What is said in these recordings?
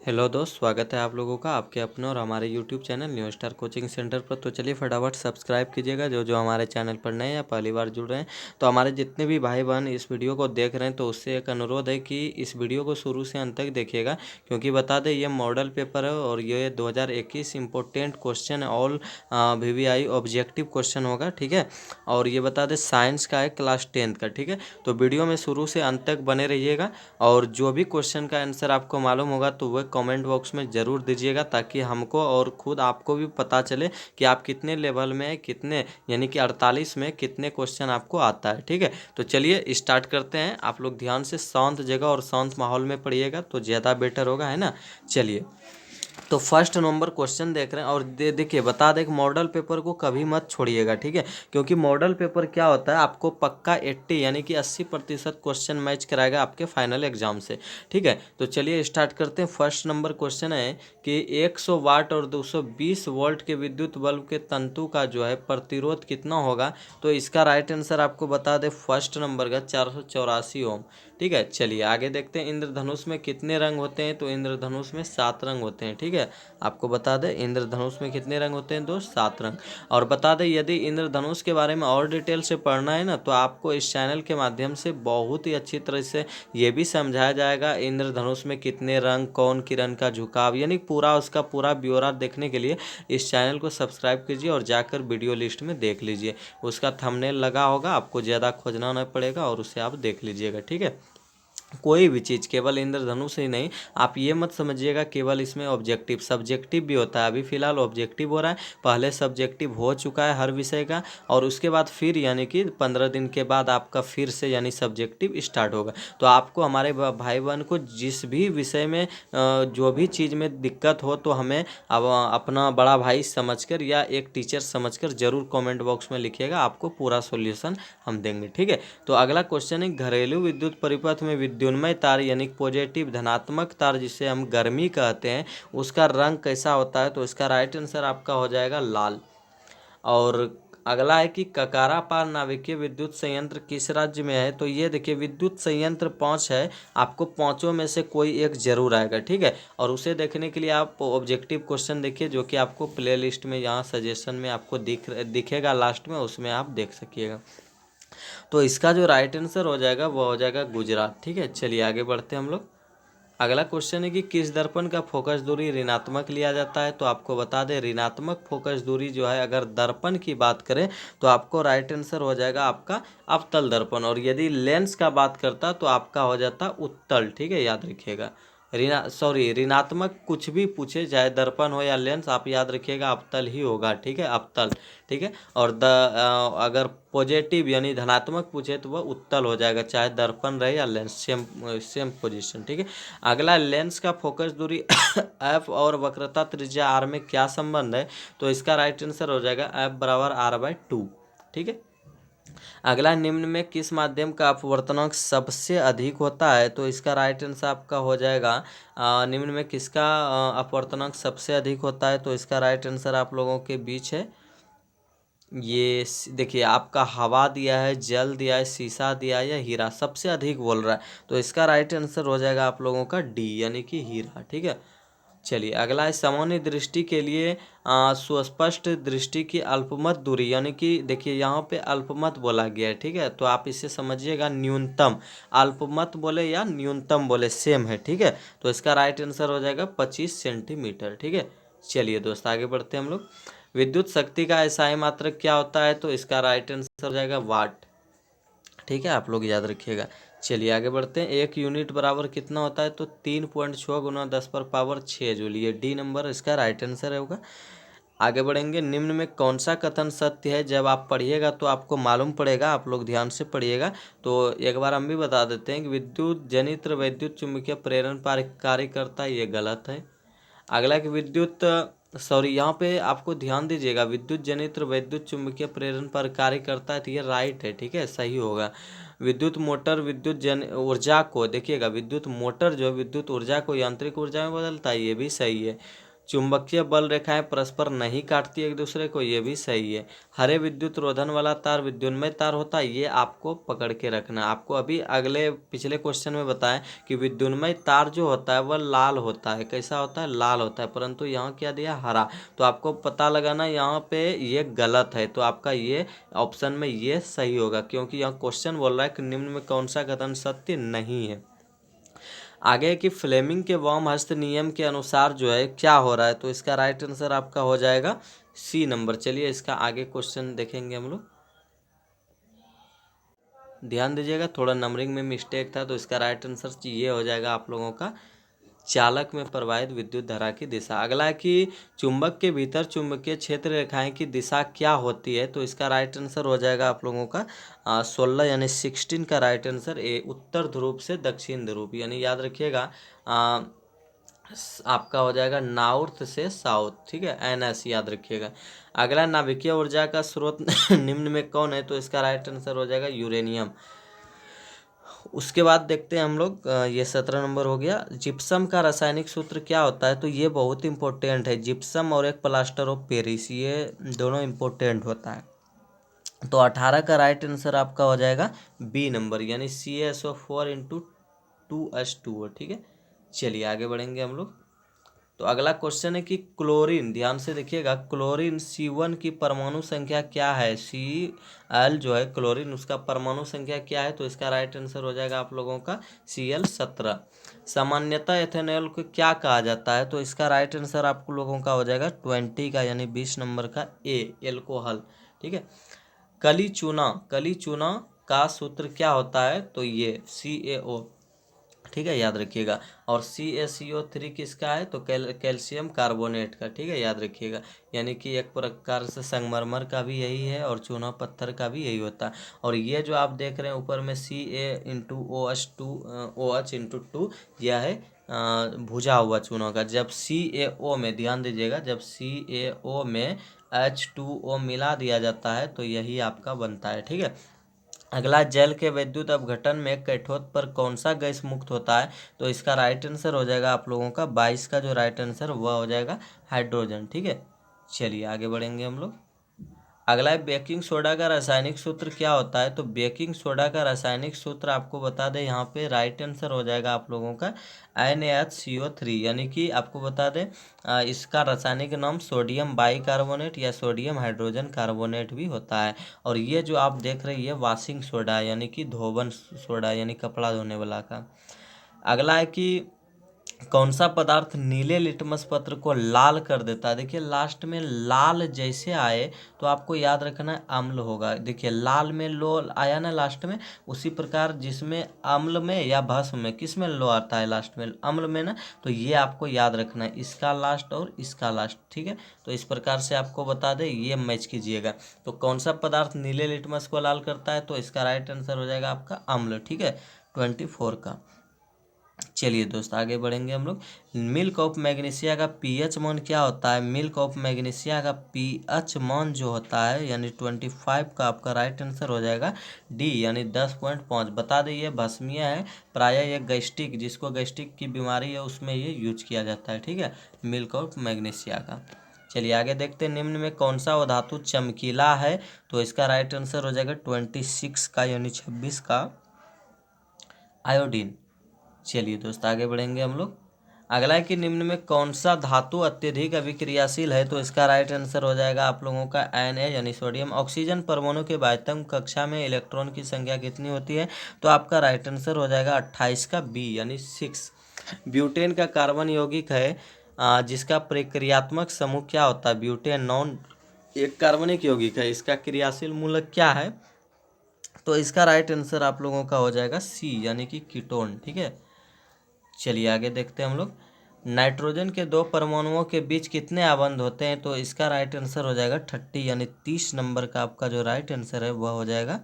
Hello दोस्त, स्वागत है आप लोगों का आपके अपने और हमारे YouTube channel new star coaching centre पर। तो चलिए फटाफट सब्सक्राइब कीजिएगा जो जो हमारे चैनल पर नए या पहली बार जुड़ रहे हैं। तो हमारे जितने भी भाई बहन इस वीडियो को देख रहे हैं तो उससे एक अनुरोध है कि इस वीडियो को शुरू से अंत तक देखिएगा, क्योंकि बता दें ये मॉडल पेपर है और ये 2021 important question all VVI objective question होगा। ठीक है, और ये बता दें साइंस का है, क्लास 10th का। ठीक है, तो वीडियो में शुरू से अंत तक बने रहिएगा और जो भी क्वेश्चन का आंसर आपको मालूम होगा तो वह कमेंट बॉक्स में ज़रूर दीजिएगा, ताकि हमको और खुद आपको भी पता चले कि आप कितने लेवल में कितने, यानी कि 48 में कितने क्वेश्चन आपको आता है। ठीक है, तो चलिए स्टार्ट करते हैं। आप लोग ध्यान से शांत जगह और शांत माहौल में पढ़िएगा तो ज़्यादा बेटर होगा, है ना। चलिए, तो फर्स्ट नंबर क्वेश्चन देख रहे हैं और देखिए बता दें कि मॉडल पेपर को कभी मत छोड़िएगा। ठीक है, क्योंकि मॉडल पेपर क्या होता है, आपको पक्का 80 यानी कि 80% क्वेश्चन मैच कराएगा आपके फाइनल एग्जाम से। ठीक है, तो चलिए स्टार्ट करते हैं। फर्स्ट नंबर क्वेश्चन है कि 100 वाट और 220 वोल्ट के विद्युत बल्ब के तंतु का जो है प्रतिरोध कितना होगा। तो इसका राइट आंसर आपको बता दें फर्स्ट नंबर का 484 ओम। ठीक है, चलिए आगे देखते हैं। इंद्रधनुष में कितने रंग होते हैं। तो इंद्रधनुष में 7 रंग होते हैं। ठीक है, आपको बता दें इंद्रधनुष में कितने रंग होते हैं दोस्त, 7 रंग। और बता दें यदि इंद्रधनुष के बारे में और डिटेल से पढ़ना है ना, तो आपको इस चैनल के माध्यम से बहुत ही अच्छी तरह से ये भी समझाया जाएगा इंद्रधनुष में कितने रंग, कौन किरण का झुकाव, यानी पूरा उसका पूरा ब्यौरा देखने के लिए इस चैनल को सब्सक्राइब कीजिए और जाकर वीडियो लिस्ट में देख लीजिए। उसका थंबनेल लगा होगा, आपको ज़्यादा खोजना नहीं पड़ेगा और उसे आप देख लीजिएगा। ठीक है, कोई भी चीज़ केवल इंद्रधनुष ही नहीं, आप ये मत समझिएगा केवल इसमें ऑब्जेक्टिव, सब्जेक्टिव भी होता है। अभी फिलहाल ऑब्जेक्टिव हो रहा है, पहले सब्जेक्टिव हो चुका है हर विषय का, और उसके बाद फिर यानी कि 15 दिन के बाद आपका फिर से यानी सब्जेक्टिव स्टार्ट होगा। तो आपको हमारे भाई बहन को जिस भी विषय में जो भी चीज़ में दिक्कत हो तो हमें अब अपना बड़ा भाई समझकर या एक टीचर समझकर ज़रूर कमेंट बॉक्स में लिखिएगा, आपको पूरा सॉल्यूशन हम देंगे। ठीक है, तो अगला क्वेश्चन है घरेलू विद्युत परिपथ में विद्युन्मय तार यानी पॉजिटिव धनात्मक तार जिसे हम गर्मी कहते हैं, उसका रंग कैसा होता है। तो इसका राइट आंसर आपका हो जाएगा लाल। और अगला है कि ककारापार नाभिकीय विद्युत संयंत्र किस राज्य में है। तो ये देखिए विद्युत संयंत्र 5 है, आपको पांचों में से कोई एक जरूर आएगा। ठीक है, और उसे देखने के लिए आप ऑब्जेक्टिव क्वेश्चन देखिए, जो कि आपको प्ले लिस्ट में यहाँ सजेशन में आपको दिखेगा लास्ट में, उसमें आप देख सकिएगा। तो इसका जो राइट आंसर हो जाएगा वो हो जाएगा गुजरात। ठीक है, चलिए आगे बढ़ते हैं हम लोग। अगला क्वेश्चन है कि किस दर्पण का फोकस दूरी ऋणात्मक लिया जाता है। तो आपको बता दें ऋणात्मक फोकस दूरी जो है, अगर दर्पण की बात करें तो आपको राइट आंसर हो जाएगा आपका अवतल दर्पण, और यदि लेंस का बात करता तो आपका हो जाता उत्तल। ठीक है, याद रखिएगा। ऋणात्मक कुछ भी पूछे, चाहे दर्पण हो या लेंस, आप याद रखिएगा अवतल ही होगा। ठीक है, अवतल। ठीक है, और अगर पॉजिटिव यानी धनात्मक पूछे तो वह उत्तल हो जाएगा, चाहे दर्पण रहे या लेंस, सेम सेम पोजीशन। ठीक है, अगला लेंस का फोकस दूरी एफ और वक्रता त्रिज्या आर में क्या संबंध है। तो इसका राइट आंसर हो जाएगा एफ बराबर r/2। ठीक है, अगला निम्न में किस माध्यम का अपवर्तनांक सबसे अधिक होता है। तो इसका राइट आंसर आपका हो जाएगा निम्न में किसका अपवर्तनांक सबसे अधिक होता है। तो इसका राइट आंसर आप लोगों के बीच है, ये देखिए आपका हवा दिया है, जल दिया है, शीशा दिया है या हीरा, सबसे अधिक बोल रहा है। तो इसका राइट आंसर हो जाएगा आप लोगों का डी यानी कि हीरा। ठीक है, चलिए अगला है सामान्य दृष्टि के लिए सुस्पष्ट दृष्टि की अल्पमत दूरी, यानी कि देखिए यहाँ पे अल्पमत बोला गया है। ठीक है, तो आप इसे समझिएगा न्यूनतम, अल्पमत बोले या न्यूनतम बोले सेम है। ठीक है, तो इसका राइट आंसर हो जाएगा 25 सेंटीमीटर। ठीक है, चलिए दोस्त आगे बढ़ते हैं हम लोग। विद्युत शक्ति का एसआई मात्रक क्या होता है। तो इसका राइट आंसर हो जाएगा वाट। ठीक है, आप लोग याद रखिएगा। चलिए आगे बढ़ते हैं। 1 यूनिट बराबर कितना होता है। तो 3.6 गुना 10⁻6 जूल, ये डी नंबर इसका राइट आंसर होगा। आगे बढ़ेंगे। निम्न में कौन सा कथन सत्य है। जब आप पढ़िएगा तो आपको मालूम पड़ेगा, आप लोग ध्यान से पढ़िएगा। तो एक बार हम भी बता देते हैं कि विद्युत जनित्र वैद्युत चुम्बकीय प्रेरण पर कार्य करता है, ये गलत है। अगला कि यहाँ पे आपको ध्यान दीजिएगा, विद्युत जनित्र वैद्युत चुम्बकीय प्रेरण पर कार्य करता है, तो ये राइट है। ठीक है, सही होगा। विद्युत मोटर विद्युत ऊर्जा को देखिएगा, विद्युत मोटर जो विद्युत ऊर्जा को यांत्रिक ऊर्जा में बदलता है, ये भी सही है। चुंबकीय बल रेखाएं परस्पर नहीं काटती एक दूसरे को, ये भी सही है। हरे विद्युत रोधन वाला तार विद्युन्मय तार होता है, ये आपको पकड़ के रखना। आपको अभी अगले पिछले क्वेश्चन में बताएं कि विद्युन्मय तार जो होता है वह लाल होता है। कैसा होता है? लाल होता है, परंतु यहाँ क्या दिया? हरा। तो आपको पता लगाना यहाँ पे ये गलत है, तो आपका ये ऑप्शन में ये सही होगा, क्योंकि यहाँ क्वेश्चन बोल रहा है कि निम्न में कौन सा कथन सत्य नहीं है। आगे कि फ्लेमिंग के वाम हस्त नियम के अनुसार जो है क्या हो रहा है, तो इसका राइट आंसर आपका हो जाएगा सी नंबर। चलिए इसका आगे क्वेश्चन देखेंगे हम लोग। ध्यान दीजिएगा, थोड़ा नंबरिंग में मिस्टेक था, तो इसका राइट आंसर ये हो जाएगा आप लोगों का चालक में प्रवाहित विद्युत धारा की दिशा। अगला है कि चुंबक के भीतर चुंबकीय क्षेत्र रेखाएं की दिशा क्या होती है, तो इसका राइट आंसर हो जाएगा आप लोगों का 16 यानी 16 का राइट आंसर ए, उत्तर ध्रुव से दक्षिण ध्रुव, यानी याद रखिएगा आपका हो जाएगा नॉर्थ से साउथ, ठीक है, NS याद रखिएगा। अगला नाभिकीय ऊर्जा का स्रोत निम्न में कौन है, तो इसका राइट आंसर हो जाएगा यूरेनियम। उसके बाद देखते हैं हम लोग, ये 17 नंबर हो गया। जिप्सम का रासायनिक सूत्र क्या होता है, तो ये बहुत इंपॉर्टेंट है। जिप्सम और एक प्लास्टर ऑफ पेरिस, ये दोनों इंपॉर्टेंट होता है। तो 18 का राइट आंसर आपका हो जाएगा बी नंबर, यानी CaSO4 इंटू 2H2O, ठीक है। चलिए आगे बढ़ेंगे हम लोग। तो अगला क्वेश्चन है कि क्लोरीन, ध्यान से देखिएगा, क्लोरीन C1 की परमाणु संख्या क्या है? Cl जो है क्लोरीन, उसका परमाणु संख्या क्या है, तो इसका राइट आंसर हो जाएगा आप लोगों का Cl17। सामान्यतः एथेनॉल को क्या कहा जाता है, तो इसका राइट आंसर आप लोगों का हो जाएगा 20 का, यानी 20 नंबर का ए, एल्कोहल, ठीक है। कली चूना का सूत्र क्या होता है, तो ये CaO, ठीक है, याद रखिएगा। और CaCO3 किसका है, तो कैल्शियम कार्बोनेट का, ठीक है, याद रखिएगा। यानी कि एक प्रकार से संगमरमर का भी यही है और चूना पत्थर का भी यही होता है। और ये जो आप देख रहे हैं ऊपर में CaOH2 यह है भुजा हुआ चूनों का। जब CaO में, ध्यान दीजिएगा, जब CaO में H2O मिला दिया जाता है तो यही आपका बनता है, ठीक है। अगला, जल के विद्युत अपघटन में कैथोड पर कौन सा गैस मुक्त होता है, तो इसका राइट आंसर हो जाएगा आप लोगों का 22 का जो राइट आंसर वह हो जाएगा हाइड्रोजन, ठीक है। चलिए आगे बढ़ेंगे हम लोग। अगला है बेकिंग सोडा का रासायनिक सूत्र क्या होता है, तो बेकिंग सोडा का रासायनिक सूत्र आपको बता दें, यहाँ पे राइट आंसर हो जाएगा आप लोगों का NaHCO3, यानी कि आपको बता दें इसका रासायनिक नाम सोडियम बाइकार्बोनेट या सोडियम हाइड्रोजन कार्बोनेट भी होता है। और ये जो आप देख रहे हैं ये वॉशिंग सोडा यानी कि धोवन सोडा, यानी कपड़ा धोने वाला का। अगला है कि कौन सा पदार्थ नीले लिटमस पत्र को लाल कर देता है। देखिए लास्ट में लाल जैसे आए तो आपको याद रखना है अम्ल होगा। देखिए लाल में लो आया ना लास्ट में, उसी प्रकार जिसमें अम्ल में या भस्म में, किस में लो आता है लास्ट में, अम्ल में ना, तो ये आपको याद रखना है, इसका लास्ट और इसका लास्ट, ठीक है। तो इस प्रकार से आपको बता दें, ये मैच कीजिएगा। तो कौन सा पदार्थ नीले लिटमस को लाल करता है, तो इसका राइट आंसर हो जाएगा आपका अम्ल, ठीक है, 24 का। चलिए दोस्त आगे बढ़ेंगे हम लोग। मिल्क ऑफ मैग्नीशिया का पीएच मान क्या होता है, मिल्क ऑफ मैग्नीशिया का पीएच मान जो होता है यानी 25 का आपका राइट आंसर हो जाएगा डी, यानी 10.5। बता दें ये भस्मीय है, प्रायः ये गैस्ट्रिक, जिसको गैस्ट्रिक की बीमारी है उसमें ये यूज किया जाता है, ठीक है, मिल्क ऑफ मैग्नीशिया का। चलिए आगे देखते हैं, निम्न में कौन सा धातु चमकीला है, तो इसका राइट आंसर हो जाएगा 26 का, यानी 26 का आयोडीन। चलिए दोस्त आगे बढ़ेंगे हम लोग। अगला है कि निम्न में कौन सा धातु अत्यधिक अभिक्रियाशील है, तो इसका राइट आंसर हो जाएगा आप लोगों का Na यानी सोडियम। ऑक्सीजन परमाणु के बाह्यतम कक्षा में इलेक्ट्रॉन की संख्या कितनी होती है, तो आपका राइट आंसर हो जाएगा 28 का बी, यानी 6। ब्यूटेन का कार्बन यौगिक है जिसका प्रक्रियात्मक समूह क्या होता है, ब्यूटेन नॉन एक कार्बनिक यौगिक है, इसका क्रियाशील मूलक क्या है, तो इसका राइट आंसर आप लोगों का हो जाएगा सी, यानी कि कीटोन, ठीक है। चलिए आगे देखते हैं हम लोग। नाइट्रोजन के दो परमाणुओं के बीच कितने आबंध होते हैं, तो इसका राइट आंसर हो जाएगा 30, यानी 30 नंबर का आपका जो राइट आंसर है वह हो जाएगा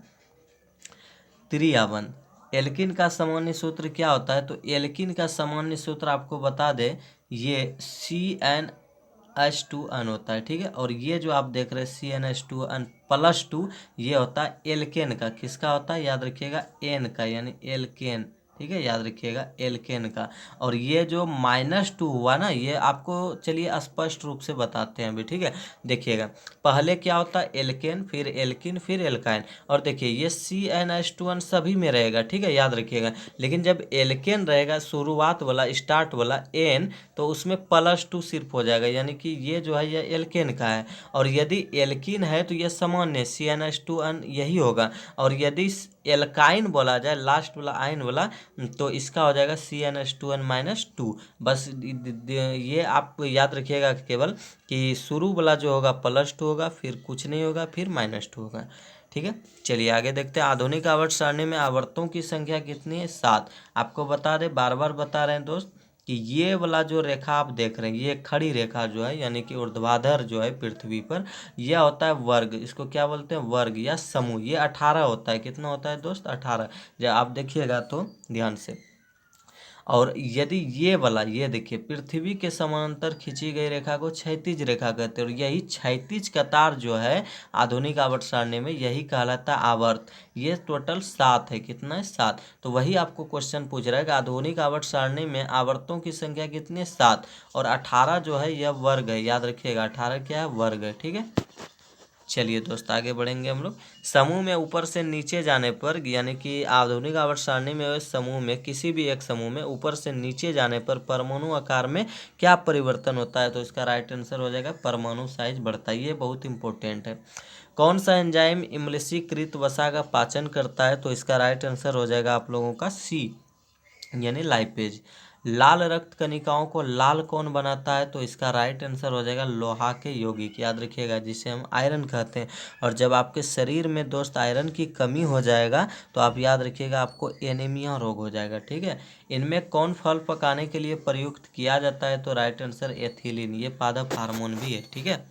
त्रिआबंध। एल्किन का सामान्य सूत्र क्या होता है, तो एल्किन का सामान्य सूत्र आपको बता दें ये CnH2n होता है, ठीक है। और ये जो आप देख रहे हैं CnH2n+2 ये होता है एल्केन का, किसका होता है, याद रखिएगा एन का, यानी एल्केन, ठीक है, याद रखिएगा एल्केन का। और ये जो -2 हुआ ना, ये आपको चलिए स्पष्ट रूप से बताते हैं अभी, ठीक है। देखिएगा पहले क्या होता है, एल्केन, फिर एल्किन, फिर एल्काइन। और देखिए ये CnH2n सभी में रहेगा, ठीक है, याद रखिएगा। लेकिन जब एल्केन रहेगा शुरुआत वाला, स्टार्ट वाला एन, तो उसमें +2 सिर्फ हो जाएगा, यानी कि ये जो है ये एल्केन का है। और यदि एल्किन है तो ये सामान्य CnH2n यही होगा। और यदि एल्काइन बोला जाए, लास्ट वाला आयन वाला, तो इसका हो जाएगा CnH2n-2। बस ये आप याद रखिएगा केवल कि शुरू वाला जो होगा +2 होगा, फिर कुछ नहीं होगा, फिर -2 होगा, ठीक है। चलिए आगे देखते हैं। आधुनिक आवर्त सारणी में आवर्तों की संख्या कितनी है? 7। आपको बता दें, बार बार बता रहे हैं दोस्त, कि ये वाला जो रेखा आप देख रहे हैं, ये खड़ी रेखा जो है, यानी कि ऊर्ध्वाधर जो है पृथ्वी पर, यह होता है वर्ग। इसको क्या बोलते हैं? वर्ग या समूह। ये 18 होता है। कितना होता है दोस्त? 18। जब आप देखिएगा तो ध्यान से। और यदि ये वाला, ये देखिए, पृथ्वी के समानांतर खींची गई रेखा को क्षैतिज रेखा कहते हैं। और यही क्षैतिज कतार जो है आधुनिक आवर्त सारणी में, यही कहलाता है आवर्त। ये टोटल 7 है। कितना है? 7। तो वही आपको क्वेश्चन पूछ रहा है कि आधुनिक आवर्त सारणी में आवर्तों की संख्या कितनी है? 7। और 18 जो है यह वर्ग है, याद रखिएगा। 18 क्या है? वर्ग है, ठीक है। चलिए दोस्त आगे बढ़ेंगे हम लोग। समूह में ऊपर से नीचे जाने पर, यानी कि आधुनिक आवर्त सारणी में समूह में, किसी भी एक समूह में ऊपर से नीचे जाने पर परमाणु आकार में क्या परिवर्तन होता है? तो इसका राइट आंसर हो जाएगा परमाणु साइज बढ़ता है। ये बहुत इंपॉर्टेंट है। कौन सा एंजाइम इमलिशीकृत वसा का पाचन करता है? तो इसका राइट आंसर हो जाएगा आप लोगों का C, यानी लाइपेज। लाल रक्त कणिकाओं को लाल कौन बनाता है? तो इसका राइट आंसर हो जाएगा लोहा के यौगिक, याद रखिएगा, जिसे हम आयरन कहते हैं। और जब आपके शरीर में दोस्त आयरन की कमी हो जाएगा, तो आप याद रखिएगा आपको एनीमिया रोग हो जाएगा, ठीक है। इनमें कौन फल पकाने के लिए प्रयुक्त किया जाता है? तो राइट आंसर एथिलीन। ये पादप हार्मोन भी है, ठीक है।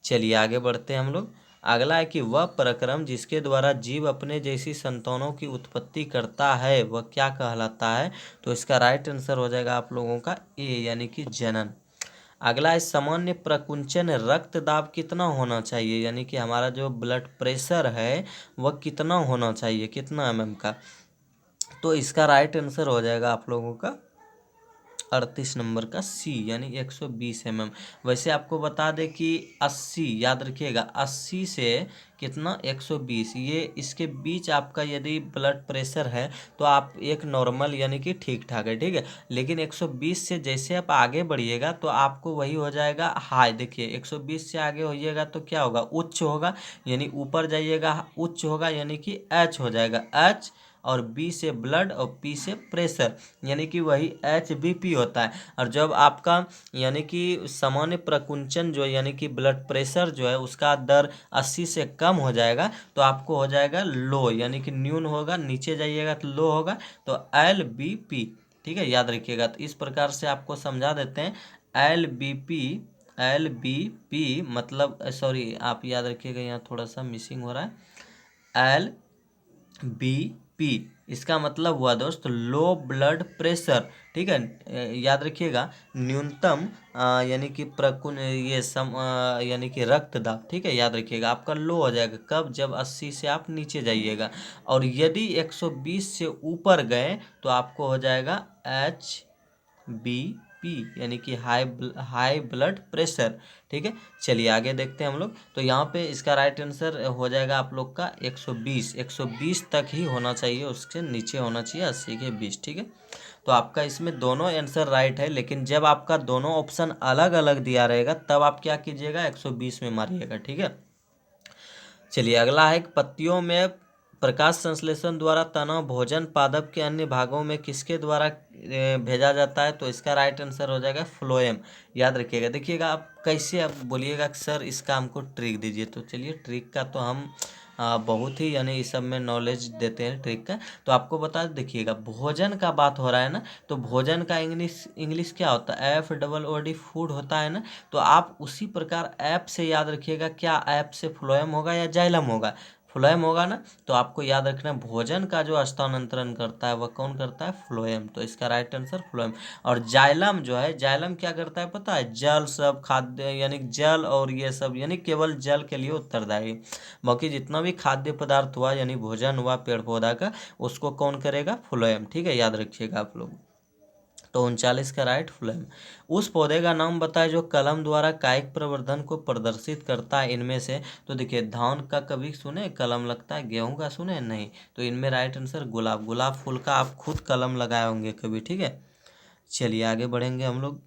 चलिए आगे बढ़ते हैं हम लोग। अगला है कि वह प्रक्रम जिसके द्वारा जीव अपने जैसी संतानों की उत्पत्ति करता है, वह क्या कहलाता है? तो इसका राइट आंसर हो जाएगा आप लोगों का A, यानी कि जनन। अगला है सामान्य प्रकुंचन रक्तदाब कितना होना चाहिए, यानी कि हमारा जो ब्लड प्रेशर है वह कितना होना चाहिए, कितना mm का? तो इसका राइट आंसर हो जाएगा आप लोगों का 38 नंबर का C, यानी 120 mm। वैसे आपको बता दें कि 80, याद रखिएगा, 80 से कितना? 120। ये इसके बीच आपका यदि ब्लड प्रेशर है तो आप एक नॉर्मल, यानी कि ठीक ठाक है, ठीक है। लेकिन 120 से जैसे आप आगे बढ़िएगा तो आपको वही हो जाएगा हाई। देखिए 120 से आगे होइएगा तो क्या होगा? उच्च होगा, यानी ऊपर जाइएगा उच्च होगा, यानी कि H हो जाएगा, H। और B से ब्लड और P से प्रेशर, यानी कि वही HBP होता है। और जब आपका यानी कि सामान्य प्रकुंचन जो, यानी कि ब्लड प्रेशर जो है, उसका दर 80 से कम हो जाएगा तो आपको हो जाएगा लो, यानी कि न्यून होगा। नीचे जाइएगा तो लो होगा, तो LBP, ठीक है, याद रखिएगा। तो इस प्रकार से आपको समझा देते हैं। LBP मतलब, सॉरी आप याद रखिएगा, यहाँ थोड़ा सा मिसिंग हो रहा है। LBP इसका मतलब हुआ दोस्त लो ब्लड प्रेशर, ठीक है। याद रखिएगा न्यूनतम यानी कि प्रकुन ये यानी कि रक्तदाब, ठीक है, याद रखिएगा आपका लो हो जाएगा। कब? जब 80 से आप नीचे जाइएगा। और यदि 120 से ऊपर गए तो आपको हो जाएगा HBP, यानी कि हाई ब्लड प्रेशर, ठीक है। चलिए आगे देखते हैं हम लोग। तो यहाँ पे इसका राइट आंसर हो जाएगा आप लोग का 120 तक ही होना चाहिए, उसके नीचे होना चाहिए 80 के 20, ठीक है। तो आपका इसमें दोनों आंसर राइट है, लेकिन जब आपका दोनों ऑप्शन अलग अलग दिया रहेगा तब आप क्या कीजिएगा? 120 में मारिएगा, ठीक है। चलिए अगला है, पत्तियों में प्रकाश संश्लेषण द्वारा तना भोजन पादप के अन्य भागों में किसके द्वारा भेजा जाता है? तो इसका राइट आंसर हो जाएगा फ्लोएम, याद रखिएगा। देखिएगा आप कैसे, आप बोलिएगा कि सर इसका हमको ट्रिक दीजिए, तो चलिए ट्रिक का तो हम बहुत ही, यानी इस सब में नॉलेज देते हैं ट्रिक का। तो आपको बता देखिएगा, भोजन का बात हो रहा है ना, तो भोजन का इंग्लिश क्या होता है? FOOD फूड होता है ना। तो आप उसी प्रकार ऐप से याद रखिएगा, क्या ऐप से फ्लोएम होगा या जाइलम होगा? फ्लोएम होगा ना, तो आपको याद रखना है भोजन का जो स्थानांतरण करता है वह कौन करता है, फ्लोएम। तो इसका राइट आंसर फ्लोएम। और जाइलम जो है, जाइलम क्या करता है पता है, जल सब खाद्य यानी जल और ये सब यानी केवल जल के लिए उत्तरदायी। बाकी जितना भी खाद्य पदार्थ हुआ यानी भोजन हुआ पेड़ पौधा का, उसको कौन करेगा, फ्लोएम। ठीक है, याद रखिएगा आप लोग। तो 39 का राइट फ्लोएम। उस पौधे का नाम बताए जो कलम द्वारा कायिक प्रवर्धन को प्रदर्शित करता है इनमें से। तो देखिए धान का कभी सुने कलम लगता है, गेहूं का सुने नहीं। तो इनमें राइट आंसर गुलाब। गुलाब फूल का आप खुद कलम लगाए होंगे कभी। ठीक है, चलिए आगे बढ़ेंगे हम लोग।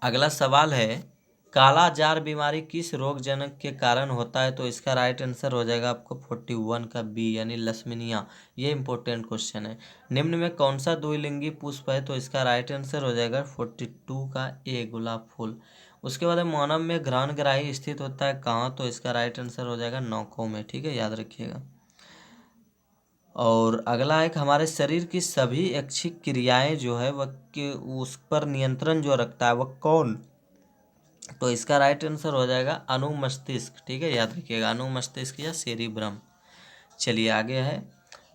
अगला सवाल है, काला जार बीमारी किस रोगजनक के कारण होता है। तो इसका राइट आंसर हो जाएगा आपको 41 का बी यानी लसमिनिया। ये इंपॉर्टेंट क्वेश्चन है। निम्न में कौन सा द्विलिंगी पुष्प है। तो इसका राइट आंसर हो जाएगा 42 का ए गुलाब फूल। उसके बाद मानव में घ्राणग्राही स्थित होता है कहाँ। तो इसका राइट आंसर हो जाएगा नौकों में। ठीक है, याद रखिएगा। और अगला एक, हमारे शरीर की सभी ऐच्छिक क्रियाएं जो है वह उस पर नियंत्रण जो रखता है वह कौन। तो इसका राइट आंसर हो जाएगा अनुमस्तिष्क। ठीक है, याद रखिएगा अनुमस्तिष्क या सेरिब्रम। चलिए आगे है,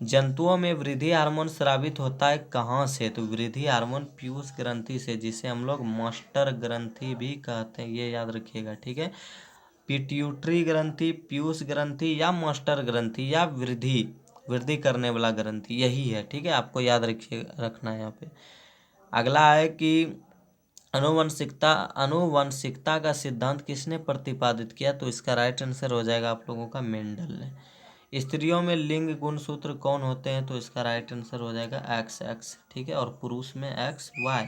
जंतुओं में वृद्धि हार्मोन स्रावित होता है कहाँ से। तो वृद्धि हार्मोन पीयूष ग्रंथि से, जिसे हम लोग मास्टर ग्रंथि भी कहते हैं, ये याद रखिएगा। ठीक है, पिट्यूटरी ग्रंथि, पीयूष ग्रंथि या मास्टर ग्रंथि या वृद्धि वृद्धि करने वाला ग्रंथि, यही है। ठीक है, आपको याद रखिए रखना है यहाँ पे। अगला है कि आनुवंशिकता का सिद्धांत किसने प्रतिपादित किया। तो इसका राइट आंसर हो जाएगा आप लोगों का मेंडल ने। स्त्रियों में लिंग गुणसूत्र कौन होते हैं। तो इसका राइट आंसर हो जाएगा एक्स एक्स। ठीक है, और पुरुष में एक्स वाई।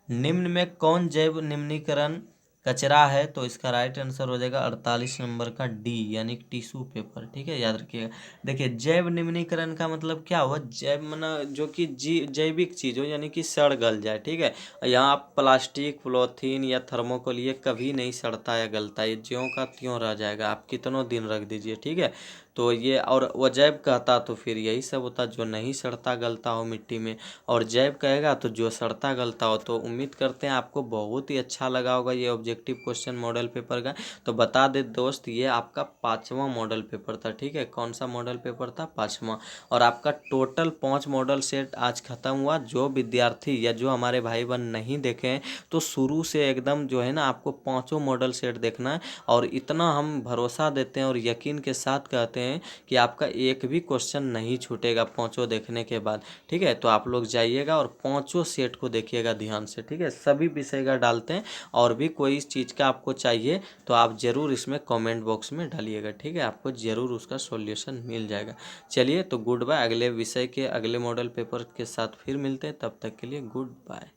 निम्न में कौन जैव निम्नीकरण कचरा है। तो इसका राइट आंसर हो जाएगा 48 नंबर का डी यानी टिश्यू पेपर। ठीक है, याद रखिएगा। देखिए जैव निम्नीकरण का मतलब क्या हुआ, जैव मना जो कि जैविक चीज हो यानी कि सड़ गल जाए। ठीक है, यहाँ आप प्लास्टिक पॉलीथीन या थर्मोकोल ये कभी नहीं सड़ता या गलता, ये ज्यों का त्यों रह जाएगा, आप कितनों दिन रख दीजिए। ठीक है, तो ये और वो जैव कहता तो फिर यही सब होता जो नहीं सड़ता गलता हो मिट्टी में, और जैव कहेगा तो जो सड़ता गलता हो। तो उम्मीद करते हैं आपको बहुत ही अच्छा लगा होगा ये ऑब्जेक्टिव क्वेश्चन मॉडल पेपर का। तो बता दे दोस्त, ये आपका 5वां मॉडल पेपर था। ठीक है, कौन सा मॉडल पेपर था, 5वां। और आपका टोटल 5 मॉडल सेट आज खत्म हुआ। जो विद्यार्थी या जो हमारे भाई बहन नहीं देखे हैं तो शुरू से एकदम जो है ना आपको 5 मॉडल सेट देखना है। और इतना हम भरोसा देते हैं और यकीन के साथ कहते हैं कि आपका एक भी क्वेश्चन नहीं छूटेगा 5 देखने के बाद। ठीक है, तो आप लोग जाइएगा और 5 सेट को देखिएगा ध्यान से। ठीक है, सभी विषय का डालते हैं, और भी कोई इस चीज़ का आपको चाहिए तो आप ज़रूर इसमें कमेंट बॉक्स में डालिएगा। ठीक है, आपको ज़रूर उसका सॉल्यूशन मिल जाएगा। चलिए तो गुड बाय। अगले विषय के अगले मॉडल पेपर के साथ फिर मिलते हैं, तब तक के लिए गुड बाय।